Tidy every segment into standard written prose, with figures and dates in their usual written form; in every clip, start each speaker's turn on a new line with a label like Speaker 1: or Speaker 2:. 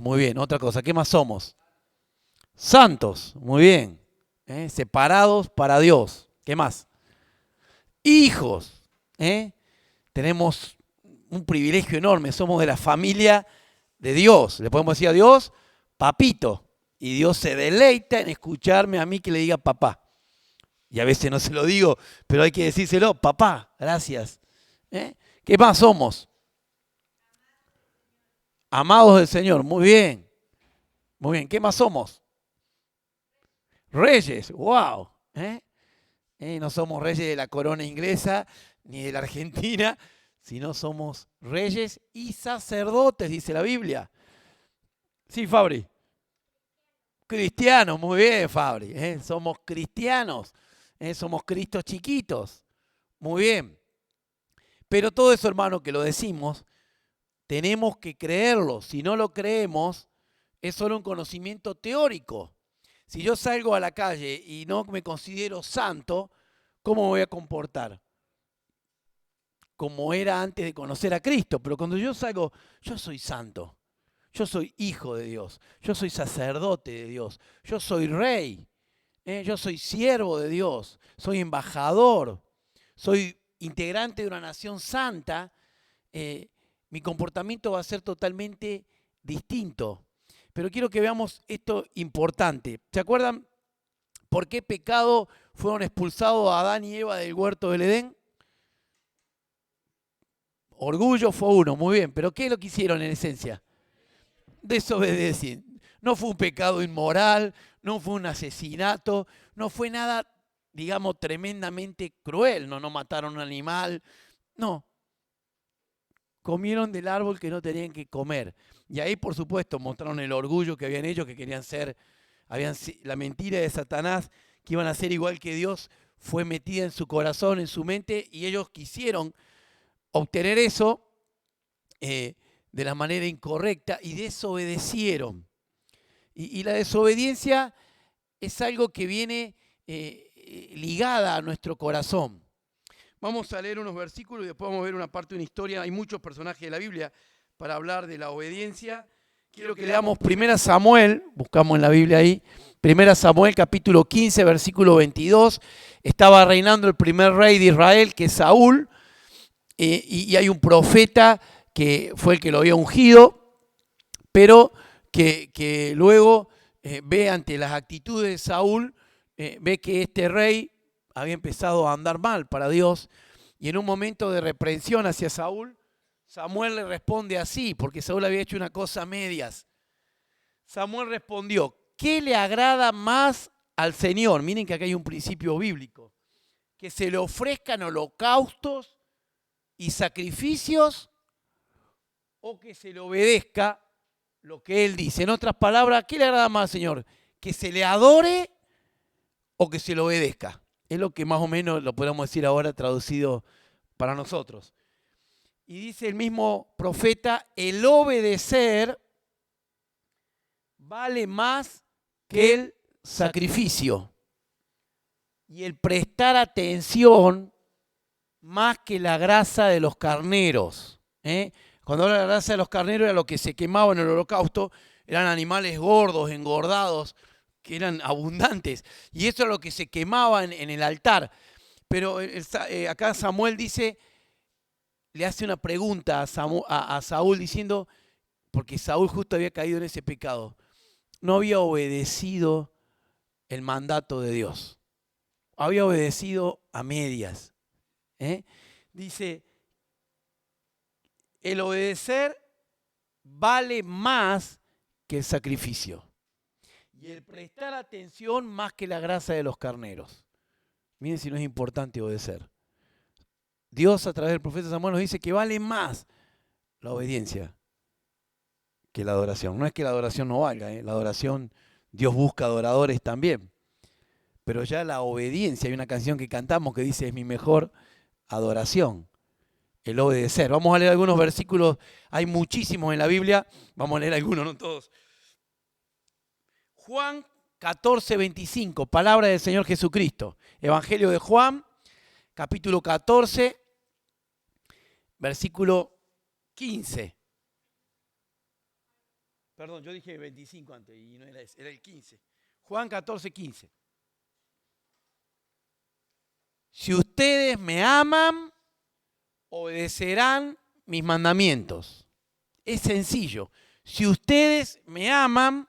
Speaker 1: muy bien. Otra cosa, ¿qué más somos? Santos, muy bien. Separados para Dios. ¿Qué más? Hijos. Tenemos un privilegio enorme, somos de la familia de Dios. Le podemos decir a Dios, papito. Y Dios se deleita en escucharme a mí que le diga papá. Y a veces no se lo digo, pero hay que decírselo, papá, gracias. ¿Qué más somos? Amados del Señor, muy bien. Muy bien, ¿qué más somos? Reyes, wow. No somos reyes de la corona inglesa ni de la Argentina, sino somos reyes y sacerdotes, dice la Biblia. Sí, Fabri. Cristianos, muy bien, Fabri. Somos cristianos, somos cristos chiquitos. Muy bien. Pero todo eso, hermano, que lo decimos, tenemos que creerlo. Si no lo creemos, es solo un conocimiento teórico. Si yo salgo a la calle y no me considero santo, ¿cómo me voy a comportar? Como era antes de conocer a Cristo. Pero cuando yo salgo, yo soy santo. Yo soy hijo de Dios. Yo soy sacerdote de Dios. Yo soy rey. Yo soy siervo de Dios. Soy embajador. Soy integrante de una nación santa. Mi comportamiento va a ser totalmente distinto. Pero quiero que veamos esto importante. ¿Se acuerdan por qué pecado fueron expulsados Adán y Eva del huerto del Edén? Orgullo fue uno, muy bien. ¿Pero qué es lo que hicieron en esencia? Desobedecen. No fue un pecado inmoral, no fue un asesinato, no fue nada, digamos, tremendamente cruel. No mataron un animal, no. Comieron del árbol que no tenían que comer. Y ahí, por supuesto, mostraron el orgullo que habían hecho, que querían ser, la mentira de Satanás, que iban a ser igual que Dios, fue metida en su corazón, en su mente, y ellos quisieron obtener eso de la manera incorrecta y desobedecieron. Y la desobediencia es algo que viene ligada a nuestro corazón. Vamos a leer unos versículos y después vamos a ver una parte de una historia. Hay muchos personajes de la Biblia para hablar de la obediencia. Quiero que leamos 1 Samuel, buscamos en la Biblia ahí, 1 Samuel capítulo 15, versículo 22. Estaba reinando el primer rey de Israel, que es Saúl, y hay un profeta que fue el que lo había ungido, pero que luego ve ante las actitudes de Saúl, ve que este rey había empezado a andar mal para Dios, y en un momento de reprensión hacia Saúl, Samuel le responde así, porque Saúl había hecho una cosa a medias. Samuel respondió, ¿qué le agrada más al Señor? Miren que acá hay un principio bíblico, que se le ofrezcan holocaustos y sacrificios o que se le obedezca lo que Él dice. En otras palabras, ¿qué le agrada más al Señor? ¿Que se le adore o que se le obedezca? Es lo que más o menos lo podemos decir ahora traducido para nosotros. Y dice el mismo profeta, el obedecer vale más que el sacrificio. Y el prestar atención más que la grasa de los carneros. Cuando habla de la grasa de los carneros era lo que se quemaba en el holocausto, eran animales gordos, engordados, que eran abundantes. Y eso es lo que se quemaba en el altar. Pero acá Samuel dice, le hace una pregunta a Saúl diciendo, porque Saúl justo había caído en ese pecado, no había obedecido el mandato de Dios, había obedecido a medias. Dice, el obedecer vale más que el sacrificio y el prestar atención más que la grasa de los carneros. Miren si no es importante obedecer. Dios a través del profeta Samuel nos dice que vale más la obediencia que la adoración. No es que la adoración no valga, la adoración, Dios busca adoradores también. Pero ya la obediencia, hay una canción que cantamos que dice, es mi mejor adoración, el obedecer. Vamos a leer algunos versículos, hay muchísimos en la Biblia, vamos a leer algunos, no todos. Juan 14, 25, palabra del Señor Jesucristo. Evangelio de Juan, capítulo 14, versículo 15. Perdón, yo dije 25 antes y no era ese, era el 15. Juan 14, 15. Si ustedes me aman, obedecerán mis mandamientos. Es sencillo. Si ustedes me aman,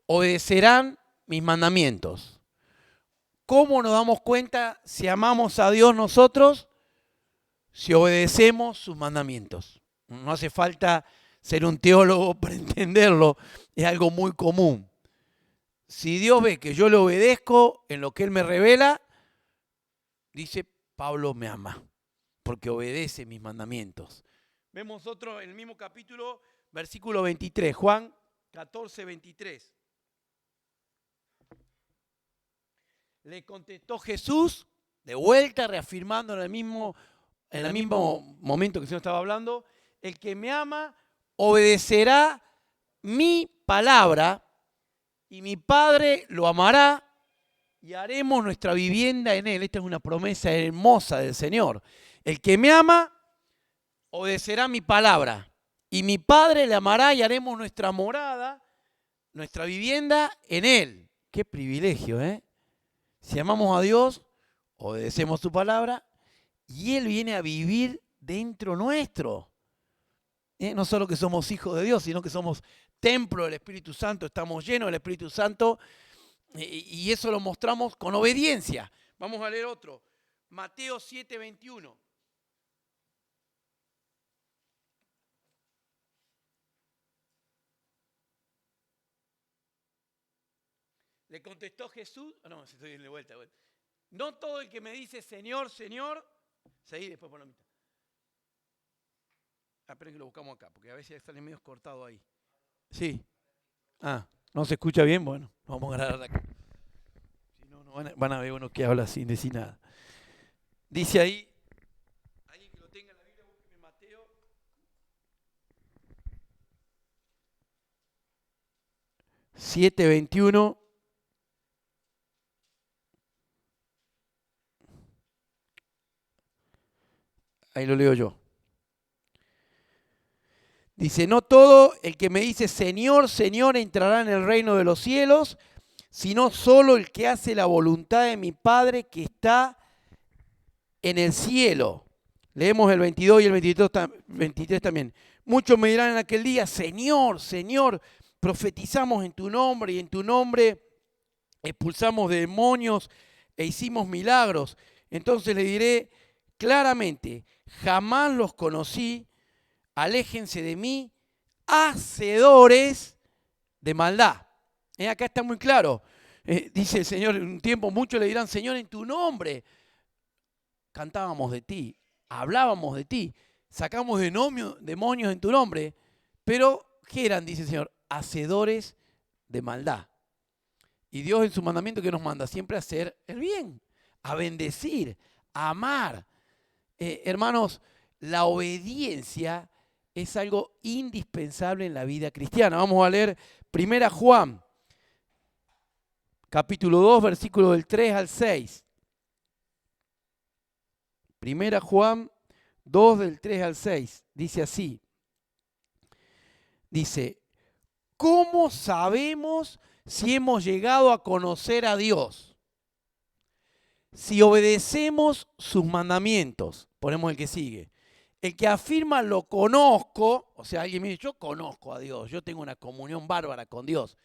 Speaker 1: obedecerán mis mandamientos. ¿Cómo nos damos cuenta si amamos a Dios nosotros? Si obedecemos sus mandamientos. No hace falta ser un teólogo para entenderlo, es algo muy común. Si Dios ve que yo le obedezco en lo que Él me revela, dice, Pablo me ama, porque obedece mis mandamientos. Vemos otro en el mismo capítulo, versículo 23, Juan 14, 23. Le contestó Jesús, de vuelta, reafirmando en el mismo momento que el Señor estaba hablando, el que me ama obedecerá mi palabra y mi Padre lo amará y haremos nuestra vivienda en Él. Esta es una promesa hermosa del Señor. El que me ama obedecerá mi palabra y mi Padre le amará y haremos nuestra morada, nuestra vivienda en Él. Qué privilegio, ¿eh? Si amamos a Dios, obedecemos su palabra y Él viene a vivir dentro nuestro. No solo que somos hijos de Dios, sino que somos templo del Espíritu Santo, estamos llenos del Espíritu Santo y eso lo mostramos con obediencia. Vamos a leer otro. Mateo 7, 21. Le contestó Jesús, no, estoy de vuelta. No todo el que me dice Señor, Señor, seguí después por la mitad. Esperen que lo buscamos acá, porque a veces están medio cortados ahí. Sí. ¿No se escucha bien? Bueno, vamos a agarrar acá. Si no, van a ver uno que habla sin decir nada. Dice ahí, alguien que lo tenga en la Biblia, búsqueme Mateo. Siete, 21. Ahí lo leo yo. Dice, no todo el que me dice Señor, Señor entrará en el reino de los cielos, sino solo el que hace la voluntad de mi Padre que está en el cielo. Leemos el 22 y el 23 también. Muchos me dirán en aquel día, Señor, Señor, profetizamos en tu nombre y en tu nombre expulsamos demonios e hicimos milagros. Entonces le diré claramente, jamás los conocí. Aléjense de mí, hacedores de maldad. Acá está muy claro. Dice el Señor, en un tiempo muchos le dirán, Señor, en tu nombre cantábamos de ti, hablábamos de ti, sacamos demonios en tu nombre. Pero, ¿qué eran? Dice el Señor, hacedores de maldad. Y Dios en su mandamiento, ¿qué nos manda? Siempre a hacer el bien, a bendecir, a amar. Hermanos, la obediencia es algo indispensable en la vida cristiana. Vamos a leer 1 Juan, capítulo 2, versículo del 3 al 6. 1 Juan 2, del 3 al 6. Dice así. Dice, ¿cómo sabemos si hemos llegado a conocer a Dios? Si obedecemos sus mandamientos. Ponemos el que sigue. El que afirma lo conozco, o sea, alguien me dice, yo conozco a Dios, yo tengo una comunión bárbara con Dios,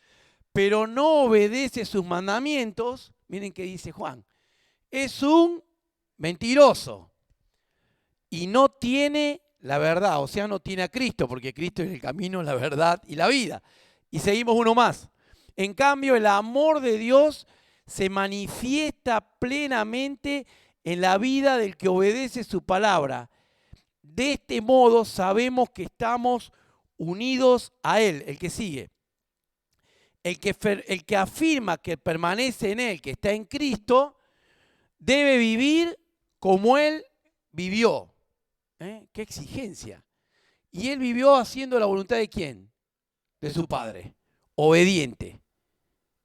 Speaker 1: pero no obedece sus mandamientos, miren qué dice Juan, es un mentiroso y no tiene la verdad, o sea, no tiene a Cristo, porque Cristo es el camino, la verdad y la vida. Y seguimos uno más. En cambio, el amor de Dios se manifiesta plenamente en la vida del que obedece su palabra. De este modo sabemos que estamos unidos a Él. El que sigue. El que afirma que permanece en Él, que está en Cristo, debe vivir como Él vivió. ¡Qué exigencia! Y Él vivió haciendo la voluntad de ¿quién? De su Padre. Obediente.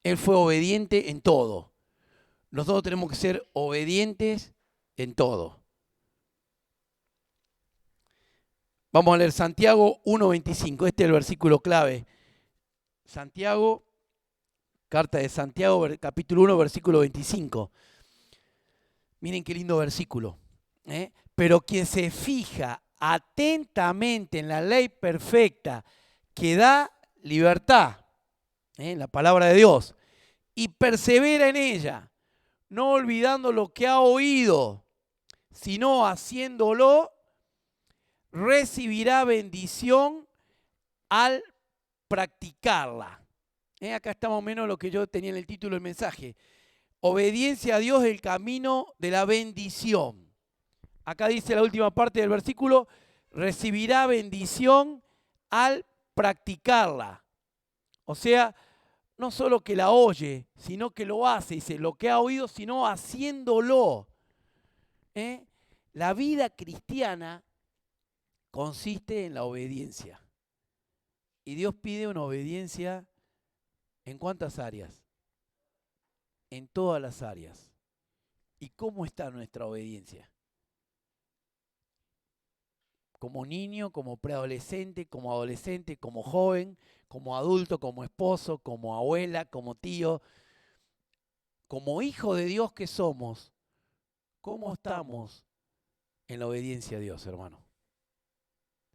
Speaker 1: Él fue obediente en todo. Nosotros tenemos que ser obedientes en todo. Vamos a leer Santiago 1:25. Este es el versículo clave Santiago, carta de Santiago, capítulo 1, versículo 25. Miren qué lindo versículo. Pero quien se fija atentamente en la ley perfecta que da libertad, la palabra de Dios, y persevera en ella, no olvidando lo que ha oído, sino haciéndolo, recibirá bendición al practicarla. Acá está más o menos lo que yo tenía en el título del mensaje. Obediencia a Dios es el camino de la bendición. Acá dice la última parte del versículo, recibirá bendición al practicarla. O sea, no solo que la oye, sino que lo hace. Dice, lo que ha oído, sino haciéndolo. La vida cristiana consiste en la obediencia. Y Dios pide una obediencia ¿en cuántas áreas? En todas las áreas. ¿Y cómo está nuestra obediencia? Como niño, como preadolescente, como adolescente, como joven, como adulto, como esposo, como abuela, como tío, como hijo de Dios que somos, ¿cómo estamos en la obediencia a Dios, hermano?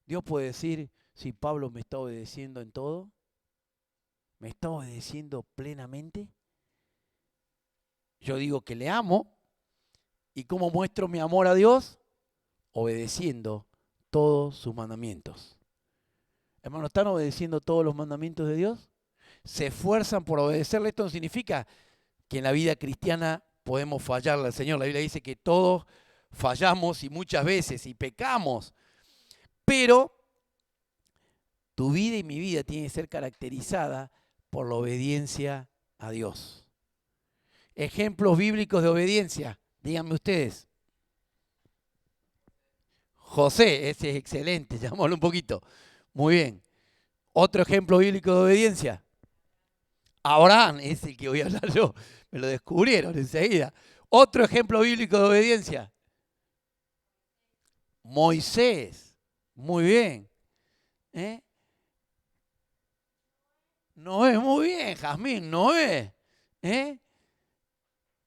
Speaker 1: Dios puede decir, si Pablo me está obedeciendo en todo, me está obedeciendo plenamente. Yo digo que le amo, ¿y cómo muestro mi amor a Dios? Obedeciendo todos sus mandamientos. Hermano, ¿están obedeciendo todos los mandamientos de Dios? ¿Se esfuerzan por obedecerle? Esto no significa que en la vida cristiana podemos fallarle al Señor. La Biblia dice que todos fallamos y muchas veces y pecamos. Pero tu vida y mi vida tiene que ser caracterizada por la obediencia a Dios. Ejemplos bíblicos de obediencia, díganme ustedes. José, ese es excelente, llamémoslo un poquito. Muy bien. Otro ejemplo bíblico de obediencia. Abraham, es el que voy a hablar yo. Me lo descubrieron enseguida. Otro ejemplo bíblico de obediencia. Moisés. Muy bien. Noé, muy bien, Jazmín, Noé.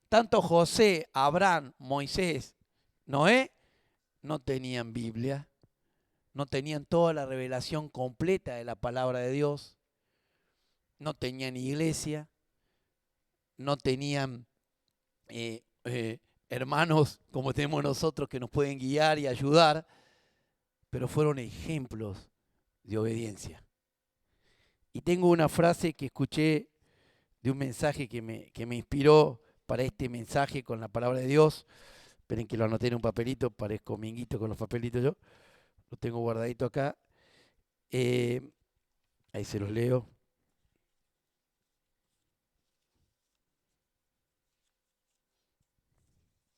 Speaker 1: Tanto José, Abraham, Moisés, Noé no tenían Biblia, no tenían toda la revelación completa de la palabra de Dios, no tenían iglesia, no tenían hermanos como tenemos nosotros que nos pueden guiar y ayudar, pero fueron ejemplos de obediencia. Y tengo una frase que escuché de un mensaje que me inspiró para este mensaje con la palabra de Dios. Esperen que lo anoté en un papelito, parezco minguito con los papelitos yo. Lo tengo guardadito acá. Ahí se los leo.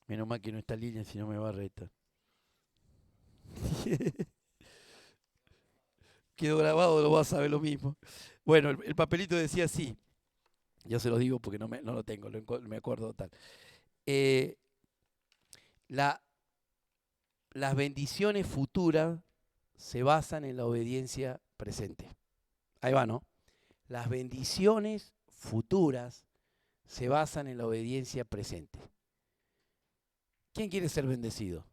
Speaker 1: Menos mal que no está línea, si no me va a retar. Quedó grabado, lo vas a ver lo mismo. Bueno, el papelito decía así. Yo se los digo porque no lo tengo, me acuerdo tal. Las bendiciones futuras se basan en la obediencia presente. Ahí va, ¿no? Las bendiciones futuras se basan en la obediencia presente. ¿Quién quiere ser bendecido?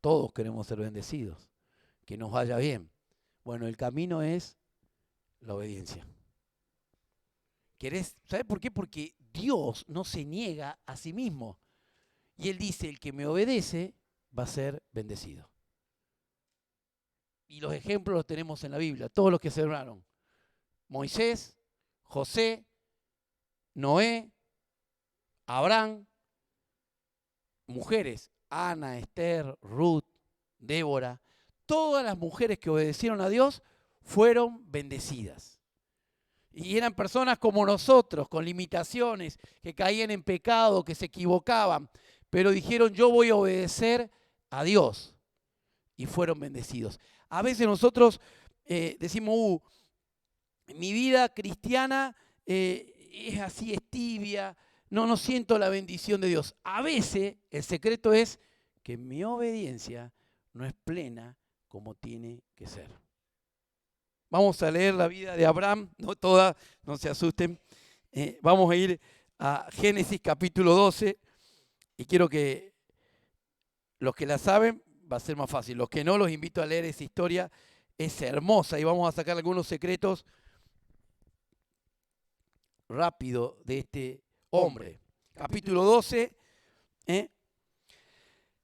Speaker 1: Todos queremos ser bendecidos, que nos vaya bien. Bueno, el camino es la obediencia. ¿Sabes por qué? Porque Dios no se niega a sí mismo. Y Él dice, el que me obedece va a ser bendecido. Y los ejemplos los tenemos en la Biblia, todos los que se hablaron. Moisés, José, Noé, Abraham, mujeres, Ana, Esther, Ruth, Débora, todas las mujeres que obedecieron a Dios fueron bendecidas. Y eran personas como nosotros, con limitaciones, que caían en pecado, que se equivocaban, pero dijeron, yo voy a obedecer a Dios. Y fueron bendecidos. A veces nosotros decimos, mi vida cristiana es así, es tibia, no siento la bendición de Dios. A veces el secreto es que mi obediencia no es plena como tiene que ser. Vamos a leer la vida de Abraham, no toda, no se asusten. Vamos a ir a Génesis capítulo 12 y quiero que los que la saben va a ser más fácil. Los que no, los invito a leer esa historia, es hermosa y vamos a sacar algunos secretos rápido de este hombre. Capítulo 12.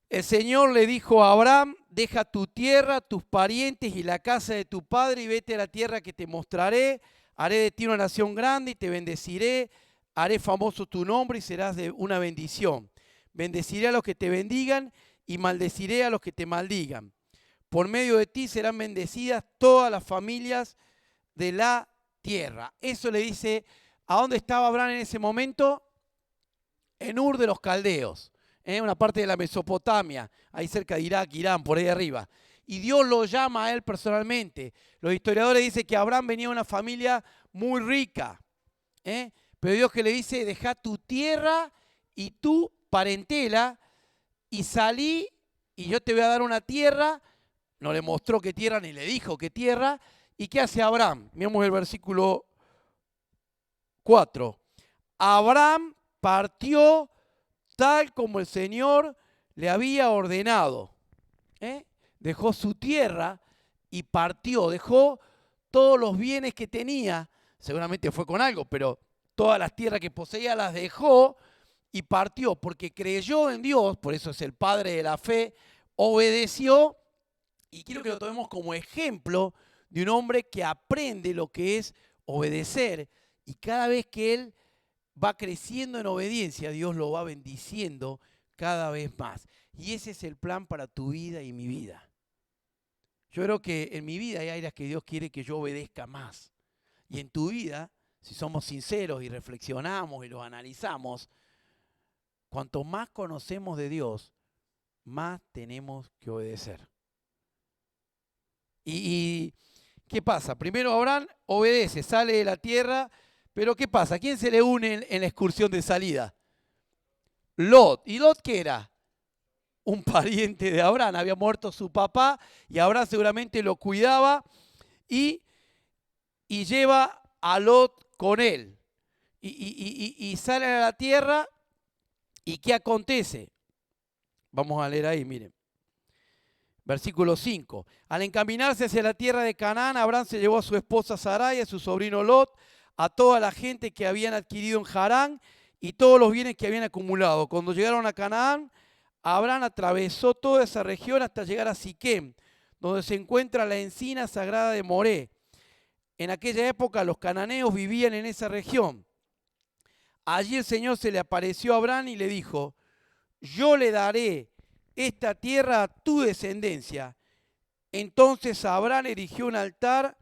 Speaker 1: El Señor le dijo a Abraham: deja tu tierra, tus parientes y la casa de tu padre y vete a la tierra que te mostraré. Haré de ti una nación grande y te bendeciré. Haré famoso tu nombre y serás de una bendición. Bendeciré a los que te bendigan y maldeciré a los que te maldigan. Por medio de ti serán bendecidas todas las familias de la tierra. Eso le dice, ¿a dónde estaba Abraham en ese momento? En Ur de los Caldeos. Una parte de la Mesopotamia, ahí cerca de Irak, Irán, por ahí arriba. Y Dios lo llama a él personalmente. Los historiadores dicen que Abraham venía de una familia muy rica. Pero Dios que le dice: deja tu tierra y tu parentela y salí y yo te voy a dar una tierra. No le mostró qué tierra ni le dijo qué tierra. ¿Y qué hace Abraham? Miramos el versículo 4. Abraham partió tal como el Señor le había ordenado. Dejó su tierra y partió. Dejó todos los bienes que tenía. Seguramente fue con algo, pero todas las tierras que poseía las dejó y partió. Porque creyó en Dios, por eso es el padre de la fe, obedeció. Y quiero que lo tomemos como ejemplo de un hombre que aprende lo que es obedecer. Y cada vez que él va creciendo en obediencia, Dios lo va bendiciendo cada vez más. Y ese es el plan para tu vida y mi vida. Yo creo que en mi vida hay áreas que Dios quiere que yo obedezca más. Y en tu vida, si somos sinceros y reflexionamos y lo analizamos, cuanto más conocemos de Dios, más tenemos que obedecer. ¿Y qué pasa? Primero Abraham obedece, sale de la tierra. Pero ¿qué pasa? ¿Quién se le une en la excursión de salida? Lot. ¿Y Lot qué era? Un pariente de Abraham. Había muerto su papá y Abraham seguramente lo cuidaba y lleva a Lot con él. Y salen a la tierra. ¿Y qué acontece? Vamos a leer ahí, miren. Versículo 5. Al encaminarse hacia la tierra de Canaán, Abraham se llevó a su esposa Sarai, a su sobrino Lot, a toda la gente que habían adquirido en Harán y todos los bienes que habían acumulado. Cuando llegaron a Canaán, Abraham atravesó toda esa región hasta llegar a Siquem, donde se encuentra la encina sagrada de Moré. En aquella época los cananeos vivían en esa región. Allí el Señor se le apareció a Abraham y le dijo: yo le daré esta tierra a tu descendencia. Entonces Abraham erigió un altar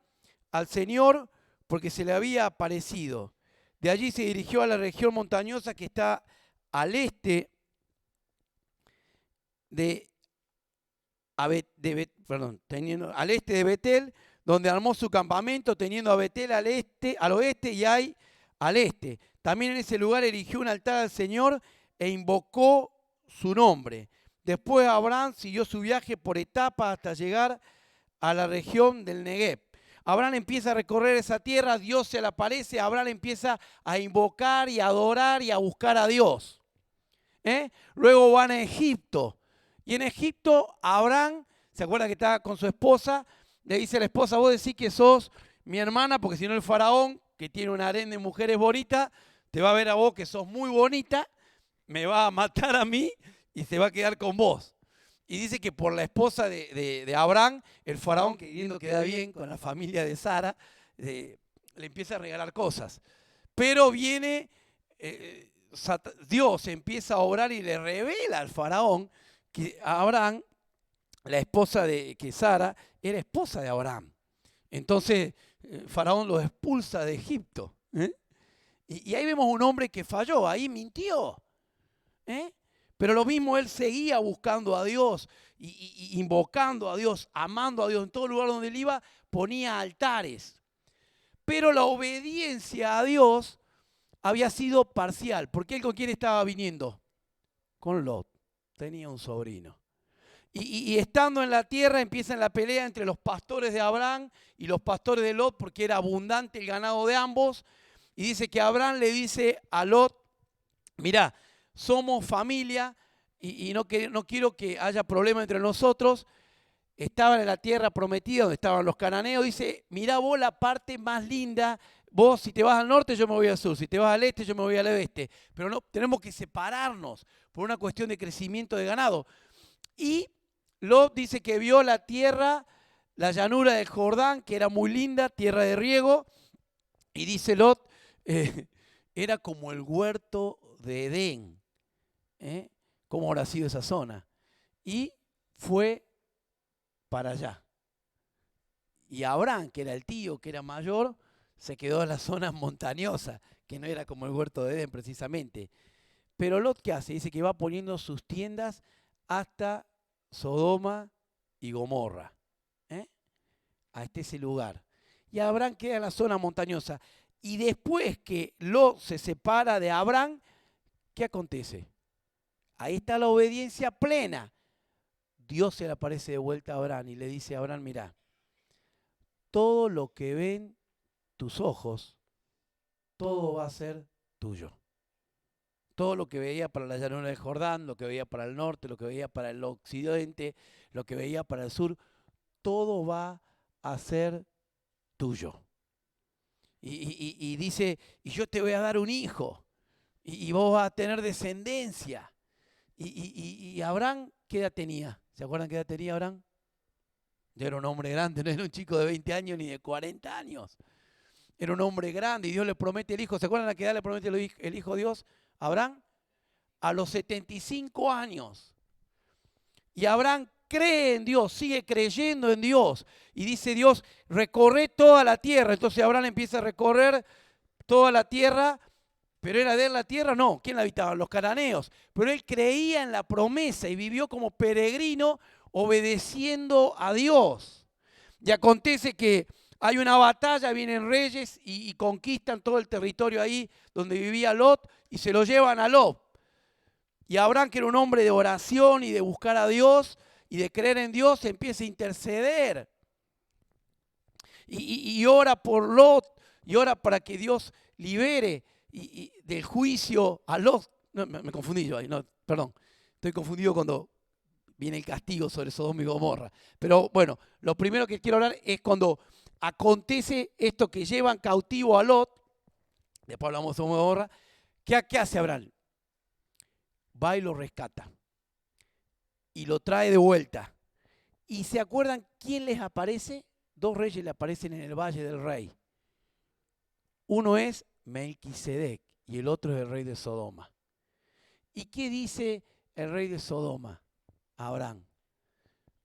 Speaker 1: al Señor porque se le había aparecido. De allí se dirigió a la región montañosa que está al este al este de Betel, donde armó su campamento, teniendo a Betel al oeste y Ai al este. También en ese lugar erigió un altar al Señor e invocó su nombre. Después Abraham siguió su viaje por etapas hasta llegar a la región del Negev. Abraham empieza a recorrer esa tierra, Dios se le aparece, Abraham empieza a invocar y a adorar y a buscar a Dios. Luego van a Egipto. Y en Egipto Abraham, ¿se acuerda que estaba con su esposa? Le dice a la esposa: vos decís que sos mi hermana, porque si no el faraón, que tiene un harén de mujeres bonitas, te va a ver a vos que sos muy bonita, me va a matar a mí y se va a quedar con vos. Y dice que por la esposa de Abraham, el faraón, queriendo quedar bien con la familia de Sara, le empieza a regalar cosas. Pero viene, Dios empieza a obrar y le revela al faraón que Abraham, la esposa que Sara, era esposa de Abraham. Entonces, faraón lo expulsa de Egipto. Y ahí vemos un hombre que falló, ahí mintió. Pero lo mismo, él seguía buscando a Dios, y invocando a Dios, amando a Dios. En todo lugar donde él iba, ponía altares. Pero la obediencia a Dios había sido parcial. Porque él, ¿con quién estaba viniendo? Con Lot. Tenía un sobrino. Y estando en la tierra empieza la pelea entre los pastores de Abraham y los pastores de Lot, porque era abundante el ganado de ambos. Y dice que Abraham le dice a Lot, mirá, somos familia y no quiero que haya problema entre nosotros. Estaban en la tierra prometida donde estaban los cananeos. Dice, mirá vos la parte más linda. Vos si te vas al norte yo me voy al sur, si te vas al este yo me voy al oeste. Pero no, tenemos que separarnos por una cuestión de crecimiento de ganado. Y Lot dice que vio la tierra, la llanura del Jordán, que era muy linda, tierra de riego. Y dice Lot, era como el huerto de Edén. ¿Cómo habrá sido esa zona? Y fue para allá. Y Abraham, que era el tío, que era mayor, se quedó en las zonas montañosas, que no era como el huerto de Edén precisamente. Pero Lot, ¿qué hace? Dice que va poniendo sus tiendas hasta Sodoma y Gomorra, hasta ese lugar. Y Abraham queda en la zona montañosa. Y después que Lot se separa de Abraham, ¿qué acontece? Ahí está la obediencia plena. Dios se le aparece de vuelta a Abraham y le dice a Abraham, mirá, todo lo que ven tus ojos, todo va a ser tuyo. Todo lo que veía para la llanura del Jordán, lo que veía para el norte, lo que veía para el occidente, lo que veía para el sur, todo va a ser tuyo. Y dice, y yo te voy a dar un hijo, y vos vas a tener descendencia. Y Abraham, ¿qué edad tenía? ¿Se acuerdan qué edad tenía Abraham? Ya era un hombre grande, no era un chico de 20 años ni de 40 años. Era un hombre grande y Dios le promete el hijo. ¿Se acuerdan a qué edad le promete el hijo Dios? Abraham, a los 75 años. Y Abraham cree en Dios, sigue creyendo en Dios. Y dice Dios, recorre toda la tierra. Entonces Abraham empieza a recorrer toda la tierra. ¿Pero era de él la tierra? No. ¿Quién la habitaba? Los cananeos. Pero él creía en la promesa y vivió como peregrino obedeciendo a Dios. Y acontece que hay una batalla, vienen reyes y conquistan todo el territorio ahí donde vivía Lot y se lo llevan a Lot. Y Abraham, que era un hombre de oración y de buscar a Dios y de creer en Dios, empieza a interceder. Y ora por Lot y ora para que Dios libere del juicio a Lot. No, me confundí yo ahí, no, perdón. Estoy confundido cuando viene el castigo sobre Sodoma y Gomorra. Pero bueno, lo primero que quiero hablar es cuando acontece esto que llevan cautivo a Lot. Después hablamos de Sodoma y Gomorra. ¿Qué hace Abraham? Va y lo rescata. Y lo trae de vuelta. ¿Y se acuerdan quién les aparece? Dos reyes le aparecen en el Valle del Rey. Uno es Melquisedec y el otro es el rey de Sodoma. ¿Y qué dice el rey de Sodoma? Abraham.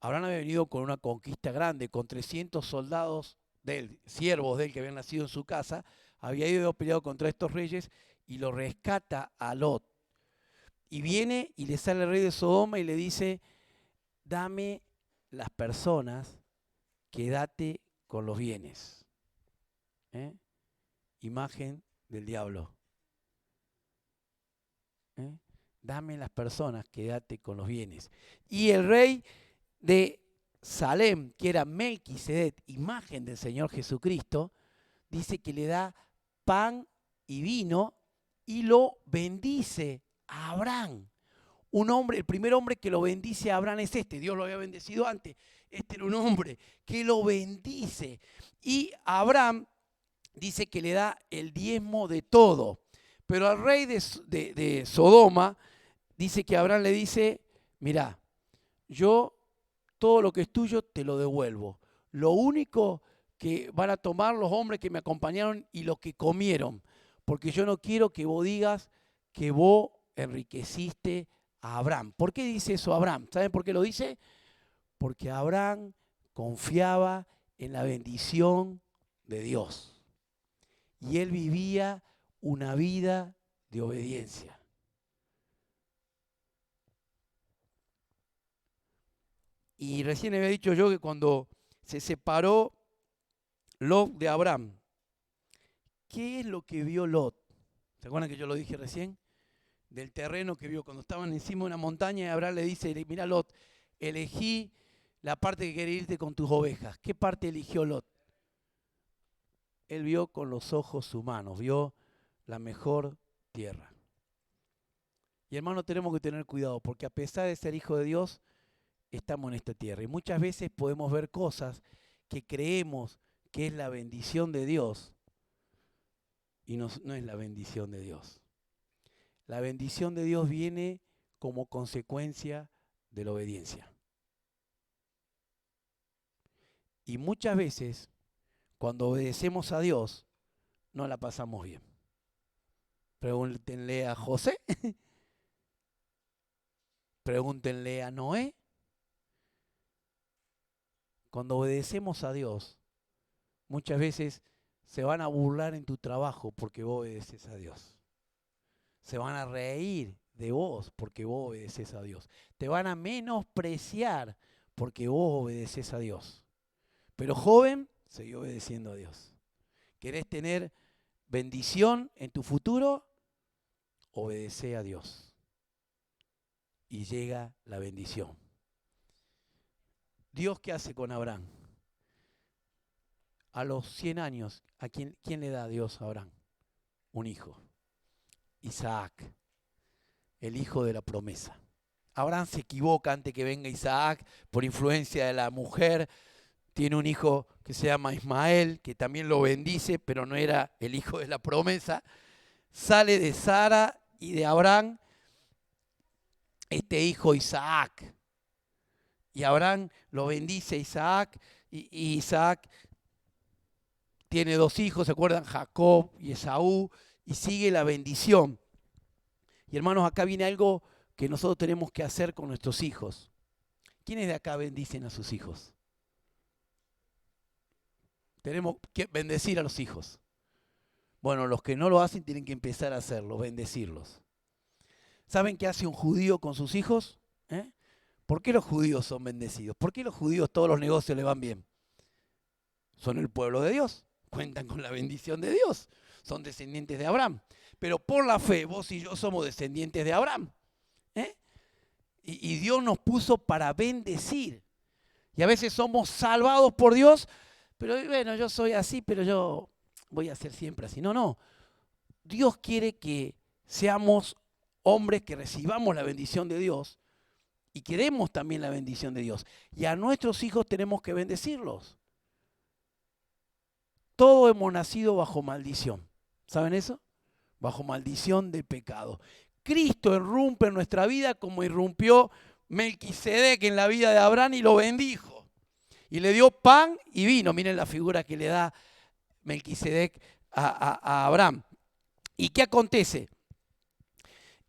Speaker 1: Abraham había venido con una conquista grande, con 300 soldados de él, siervos de él que habían nacido en su casa. Había ido peleado contra estos reyes y lo rescata a Lot. Y viene y le sale el rey de Sodoma y le dice, dame las personas, quédate con los bienes. Imagen del diablo. Dame las personas, quédate con los bienes. Y el rey de Salem, que era Melquisedec, imagen del Señor Jesucristo, dice que le da pan y vino y lo bendice a Abraham. Un hombre, el primer hombre que lo bendice a Abraham es este. Dios lo había bendecido antes. Este era un hombre que lo bendice. Y Abraham dice que le da el diezmo de todo. Pero al rey de Sodoma dice que Abraham le dice, mirá, yo todo lo que es tuyo te lo devuelvo. Lo único que van a tomar los hombres que me acompañaron y los que comieron. Porque yo no quiero que vos digas que vos enriqueciste a Abraham. ¿Por qué dice eso Abraham? ¿Saben por qué lo dice? Porque Abraham confiaba en la bendición de Dios. Y él vivía una vida de obediencia. Y recién había dicho yo que cuando se separó Lot de Abraham, ¿qué es lo que vio Lot? ¿Se acuerdan que yo lo dije recién? Del terreno que vio cuando estaban encima de una montaña y Abraham le dice, mira Lot, elegí la parte que quería irte con tus ovejas. ¿Qué parte eligió Lot? Él vio con los ojos humanos, vio la mejor tierra. Y hermano, tenemos que tener cuidado, porque a pesar de ser hijo de Dios, estamos en esta tierra. Y muchas veces podemos ver cosas que creemos que es la bendición de Dios, y no es la bendición de Dios. La bendición de Dios viene como consecuencia de la obediencia. Y muchas veces, cuando obedecemos a Dios, no la pasamos bien. Pregúntenle a José, pregúntenle a Noé. Cuando obedecemos a Dios, muchas veces se van a burlar en tu trabajo porque vos obedeces a Dios. Se van a reír de vos porque vos obedeces a Dios. Te van a menospreciar porque vos obedeces a Dios. Pero joven, seguí obedeciendo a Dios. ¿Querés tener bendición en tu futuro? Obedece a Dios. Y llega la bendición. ¿Dios qué hace con Abraham? A los 100 años, ¿a quién le da a Dios a Abraham? Un hijo. Isaac, el hijo de la promesa. Abraham se equivoca antes que venga Isaac por influencia de la mujer. Tiene un hijo que se llama Ismael, que también lo bendice, pero no era el hijo de la promesa. Sale de Sara y de Abraham este hijo Isaac. Y Abraham lo bendice a Isaac, y Isaac tiene 2 hijos, ¿se acuerdan? Jacob y Esaú, y sigue la bendición. Y hermanos, acá viene algo que nosotros tenemos que hacer con nuestros hijos. ¿Quiénes de acá bendicen a sus hijos? Tenemos que bendecir a los hijos. Bueno, los que no lo hacen tienen que empezar a hacerlo, bendecirlos. ¿Saben qué hace un judío con sus hijos? ¿Por qué los judíos son bendecidos? ¿Por qué los judíos todos los negocios les van bien? Son el pueblo de Dios, cuentan con la bendición de Dios, son descendientes de Abraham. Pero por la fe, vos y yo somos descendientes de Abraham. Y Dios nos puso para bendecir. Y a veces somos salvados por Dios, pero bueno, yo soy así, pero yo voy a ser siempre así. No. Dios quiere que seamos hombres que recibamos la bendición de Dios y que demos también la bendición de Dios. Y a nuestros hijos tenemos que bendecirlos. Todos hemos nacido bajo maldición. ¿Saben eso? Bajo maldición del pecado. Cristo irrumpe en nuestra vida como irrumpió Melquisedec en la vida de Abraham y lo bendijo. Y le dio pan y vino. Miren la figura que le da Melquisedec a Abraham. ¿Y qué acontece?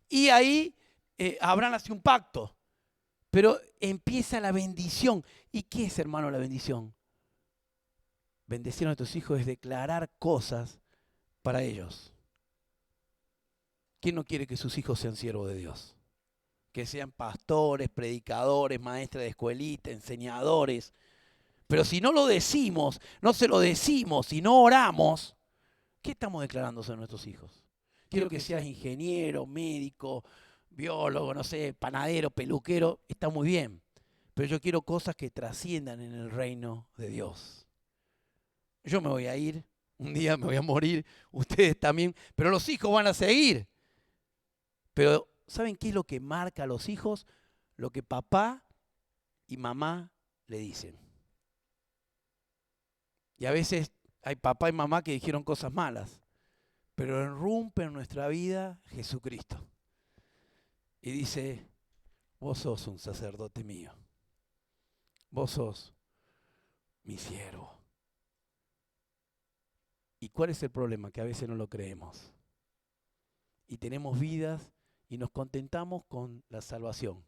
Speaker 1: Y ahí Abraham hace un pacto. Pero empieza la bendición. ¿Y qué es, hermano, la bendición? Bendecir a nuestros hijos es declarar cosas para ellos. ¿Quién no quiere que sus hijos sean siervos de Dios? Que sean pastores, predicadores, maestras de escuelita, enseñadores. Pero si no lo decimos, no se lo decimos, si no oramos, ¿qué estamos declarando sobre nuestros hijos? Quiero que seas ingeniero, médico, biólogo, no sé, panadero, peluquero, está muy bien. Pero yo quiero cosas que trasciendan en el reino de Dios. Yo me voy a ir, un día me voy a morir, ustedes también, pero los hijos van a seguir. Pero ¿saben qué es lo que marca a los hijos? Lo que papá y mamá le dicen. Y a veces hay papá y mamá que dijeron cosas malas, pero irrumpe en nuestra vida Jesucristo. Y dice, vos sos un sacerdote mío. Vos sos mi siervo. ¿Y cuál es el problema? Que a veces no lo creemos. Y tenemos vidas y nos contentamos con la salvación.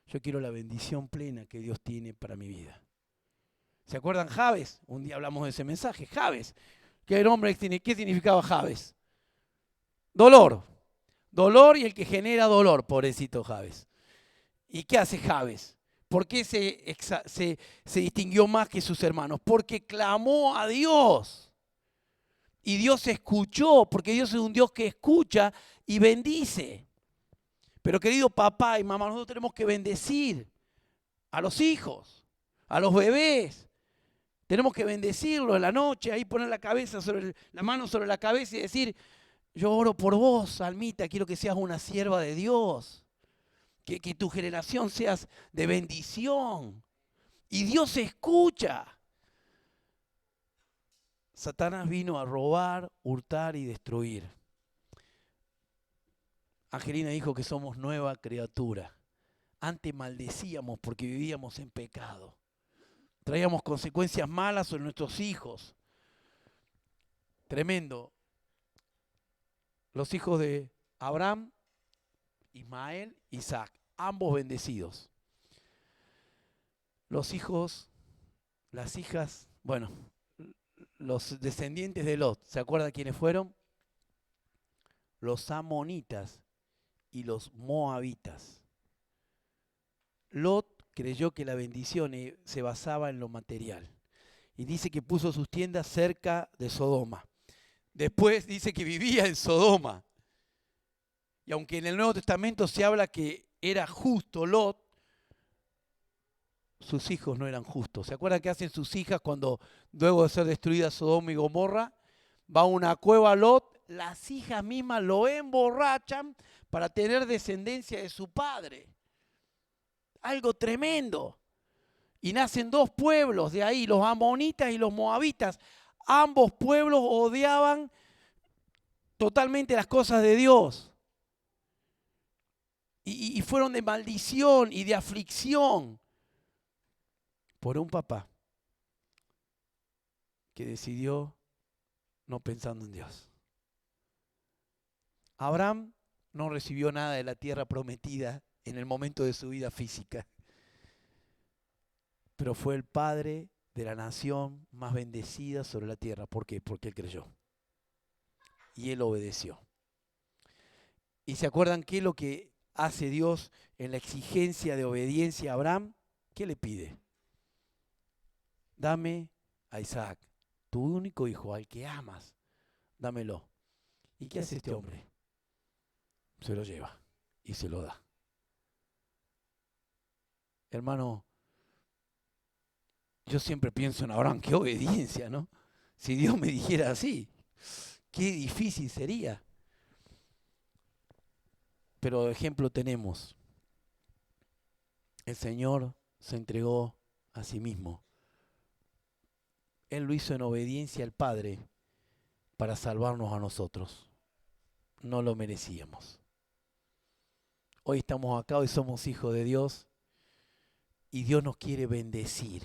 Speaker 1: Yo quiero la bendición plena que Dios tiene para mi vida. ¿Se acuerdan Jabes? Un día hablamos de ese mensaje. Jabes. ¿Qué significaba Jabes? Dolor. Dolor y el que genera dolor, pobrecito Jabes. ¿Y qué hace Jabes? ¿Por qué se distinguió más que sus hermanos? Porque clamó a Dios. Y Dios escuchó, porque Dios es un Dios que escucha y bendice. Pero querido papá y mamá, nosotros tenemos que bendecir a los hijos, a los bebés. Tenemos que bendecirlos en la noche, ahí poner la mano sobre la cabeza y decir, yo oro por vos, Almita, quiero que seas una sierva de Dios, que tu generación seas de bendición. Y Dios escucha. Satanás vino a robar, hurtar y destruir. Angelina dijo que somos nueva criatura. Antes maldecíamos porque vivíamos en pecado. Traíamos consecuencias malas sobre nuestros hijos. Tremendo. Los hijos de Abraham, Ismael, Isaac, ambos bendecidos. Los hijos, las hijas, bueno, los descendientes de Lot, ¿se acuerdan quiénes fueron? Los amonitas y los moabitas. Lot creyó que la bendición se basaba en lo material y dice que puso sus tiendas cerca de Sodoma. Después dice que vivía en Sodoma. Y aunque en el Nuevo Testamento se habla que era justo Lot, sus hijos no eran justos. ¿Se acuerdan qué hacen sus hijas cuando luego de ser destruida Sodoma y Gomorra? Va a una cueva Lot, las hijas mismas lo emborrachan para tener descendencia de su padre. Algo tremendo. Y nacen dos pueblos de ahí, los amonitas y los moabitas. Ambos pueblos odiaban totalmente las cosas de Dios. Y fueron de maldición y de aflicción por un papá que decidió no pensando en Dios. Abraham no recibió nada de la tierra prometida en el momento de su vida física, pero fue el padre de la nación más bendecida sobre la tierra. ¿Por qué? Porque él creyó y él obedeció. ¿Y se acuerdan qué es lo que hace Dios en la exigencia de obediencia a Abraham? ¿Qué le pide? Dame a Isaac, tu único hijo, al que amas, dámelo. ¿Y qué hace este hombre? Se lo lleva y se lo da. Hermano, yo siempre pienso en Abraham, qué obediencia, ¿no? Si Dios me dijera así, qué difícil sería. Pero ejemplo tenemos. El Señor se entregó a sí mismo. Él lo hizo en obediencia al Padre para salvarnos a nosotros. No lo merecíamos. Hoy estamos acá, hoy somos hijos de Dios y Dios nos quiere bendecir.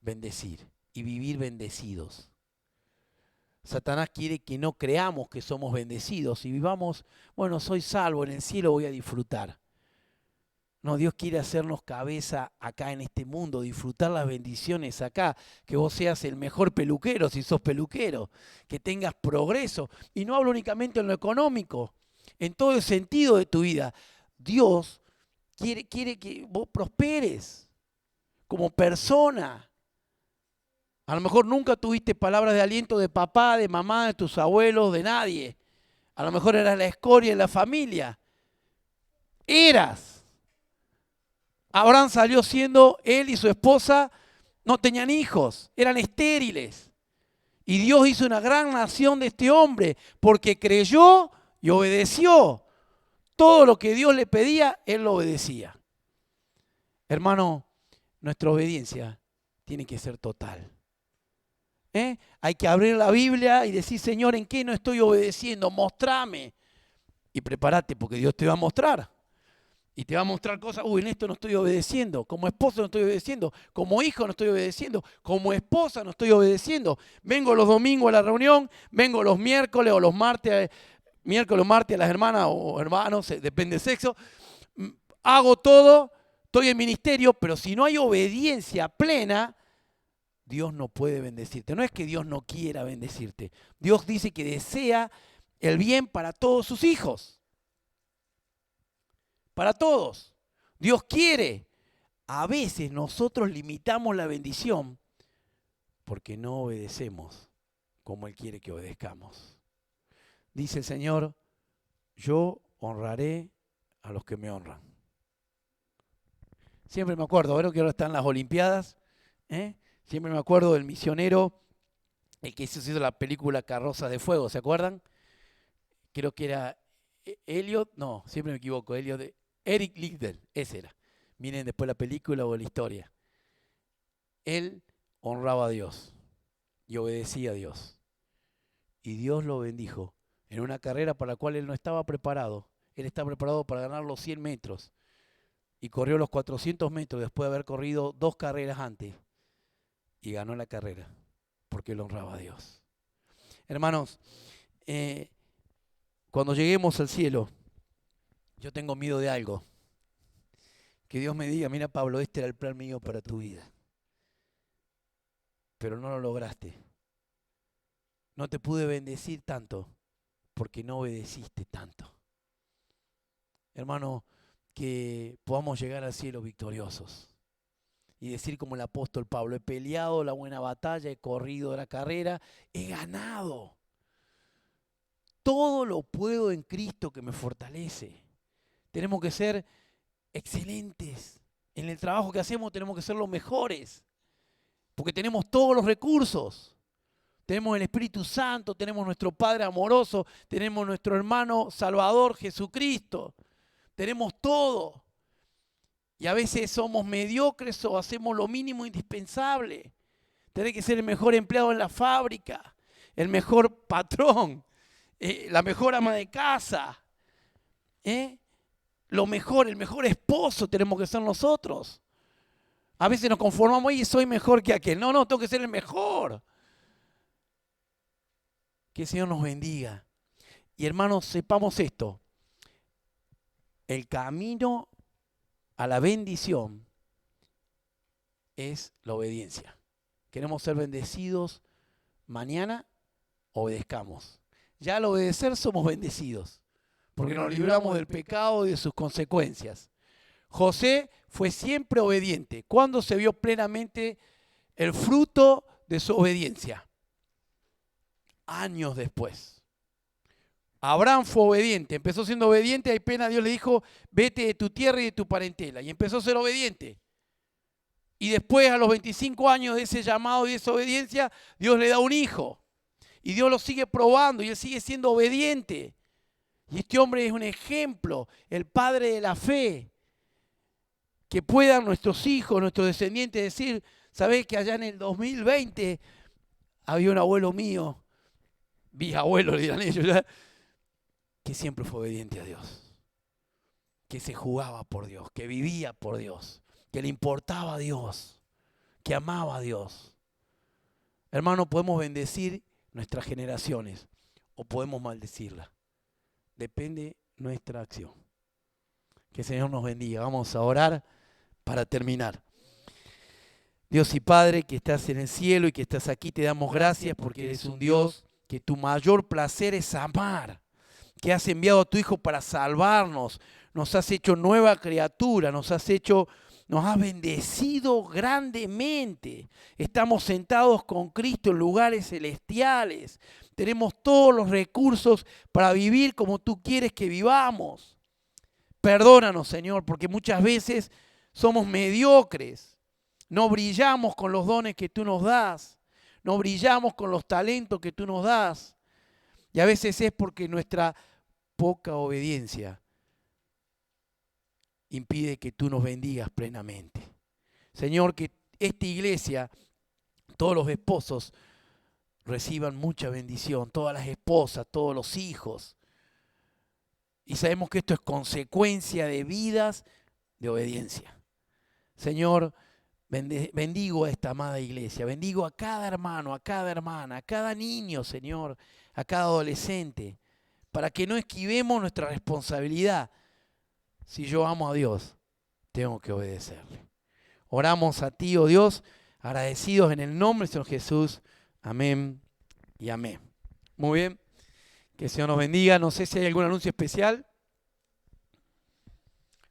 Speaker 1: Bendecir y vivir bendecidos. Satanás quiere que no creamos que somos bendecidos y vivamos, bueno, soy salvo, en el cielo voy a disfrutar. No, Dios quiere hacernos cabeza acá en este mundo, disfrutar las bendiciones acá, que vos seas el mejor peluquero si sos peluquero, que tengas progreso. Y no hablo únicamente en lo económico, en todo el sentido de tu vida. Dios quiere que vos prosperes como persona. A lo mejor nunca tuviste palabras de aliento de papá, de mamá, de tus abuelos, de nadie. A lo mejor eras la escoria en la familia. Eras. Abraham salió siendo, él y su esposa no tenían hijos, eran estériles. Y Dios hizo una gran nación de este hombre porque creyó y obedeció. Todo lo que Dios le pedía, él lo obedecía. Hermano, nuestra obediencia tiene que ser total. Hay que abrir la Biblia y decir, Señor, ¿en qué no estoy obedeciendo? Mostrame. Y prepárate porque Dios te va a mostrar. Y te va a mostrar cosas, en esto no estoy obedeciendo. Como esposo no estoy obedeciendo. Como hijo no estoy obedeciendo. Como esposa no estoy obedeciendo. Vengo los domingos a la reunión, vengo los miércoles o los martes, miércoles o martes a las hermanas o hermanos, depende del sexo. Hago todo, estoy en ministerio, pero si no hay obediencia plena, Dios no puede bendecirte. No es que Dios no quiera bendecirte. Dios dice que desea el bien para todos sus hijos. Para todos. Dios quiere. A veces nosotros limitamos la bendición porque no obedecemos como Él quiere que obedezcamos. Dice el Señor, yo honraré a los que me honran. Siempre me acuerdo, ahora que ahora están las Olimpiadas, ¿eh? Siempre me acuerdo del misionero, el que hizo la película Carrozas de Fuego, ¿se acuerdan? Creo que era Elliot, no, siempre me equivoco, Eric Liddell, ese era. Miren después la película o la historia. Él honraba a Dios y obedecía a Dios. Y Dios lo bendijo en una carrera para la cual él no estaba preparado. Él estaba preparado para ganar los 100 metros. Y corrió los 400 metros después de haber corrido 2 carreras antes. Y ganó la carrera porque él honraba a Dios. Hermanos, cuando lleguemos al cielo, yo tengo miedo de algo. Que Dios me diga, mira Pablo, este era el plan mío para tu vida. Pero no lo lograste. No te pude bendecir tanto porque no obedeciste tanto. Hermano, que podamos llegar al cielo victoriosos y decir como el apóstol Pablo, he peleado la buena batalla, he corrido la carrera, he ganado. Todo lo puedo en Cristo que me fortalece. Tenemos que ser excelentes. En el trabajo que hacemos tenemos que ser los mejores, porque tenemos todos los recursos. Tenemos el Espíritu Santo, tenemos nuestro Padre amoroso, tenemos nuestro hermano Salvador Jesucristo. Tenemos todo. Y a veces somos mediocres o hacemos lo mínimo indispensable. Tenés que ser el mejor empleado en la fábrica, el mejor patrón, la mejor ama de casa. El mejor esposo tenemos que ser nosotros. A veces nos conformamos y soy mejor que aquel. No, tengo que ser el mejor. Que el Señor nos bendiga. Y hermanos, sepamos esto. El camino a la bendición es la obediencia. Queremos ser bendecidos mañana, obedezcamos. Ya al obedecer somos bendecidos, porque nos libramos del pecado y de sus consecuencias. José fue siempre obediente. ¿Cuándo se vio plenamente el fruto de su obediencia? Años después. Abraham fue obediente, empezó siendo obediente, ahí apenas Dios le dijo, vete de tu tierra y de tu parentela, y empezó a ser obediente. Y después, a los 25 años de ese llamado y de esa obediencia, Dios le da un hijo. Y Dios lo sigue probando y él sigue siendo obediente. Y este hombre es un ejemplo, el padre de la fe. Que puedan nuestros hijos, nuestros descendientes decir, ¿sabés que allá en el 2020 había un abuelo mío, bisabuelo le dirán ellos, ¿ya? Que siempre fue obediente a Dios, que se jugaba por Dios, que vivía por Dios, que le importaba a Dios, que amaba a Dios. Hermano, podemos bendecir nuestras generaciones o podemos maldecirlas. Depende nuestra acción. Que el Señor nos bendiga. Vamos a orar para terminar. Dios y Padre, que estás en el cielo y que estás aquí, te damos gracias porque eres un Dios que tu mayor placer es amar. Que has enviado a tu Hijo para salvarnos, nos has hecho nueva criatura, nos has bendecido grandemente. Estamos sentados con Cristo en lugares celestiales. Tenemos todos los recursos para vivir como tú quieres que vivamos. Perdónanos, Señor, porque muchas veces somos mediocres. No brillamos con los dones que tú nos das. No brillamos con los talentos que tú nos das. Y a veces es porque nuestra poca obediencia impide que tú nos bendigas plenamente. Señor, que esta iglesia, todos los esposos reciban mucha bendición, todas las esposas, todos los hijos. Y sabemos que esto es consecuencia de vidas de obediencia. Señor, bendigo a esta amada iglesia, bendigo a cada hermano, a cada hermana, a cada niño, Señor, a cada adolescente, para que no esquivemos nuestra responsabilidad. Si yo amo a Dios, tengo que obedecerle. Oramos a ti, oh Dios, agradecidos en el nombre del Señor Jesús. Amén y amén. Muy bien, que el Señor nos bendiga. No sé si hay algún anuncio especial.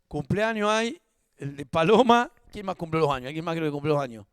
Speaker 1: Cumpleaños hay, el de Paloma. ¿Quién más cumple los años? ¿Quién más creo que cumple los años?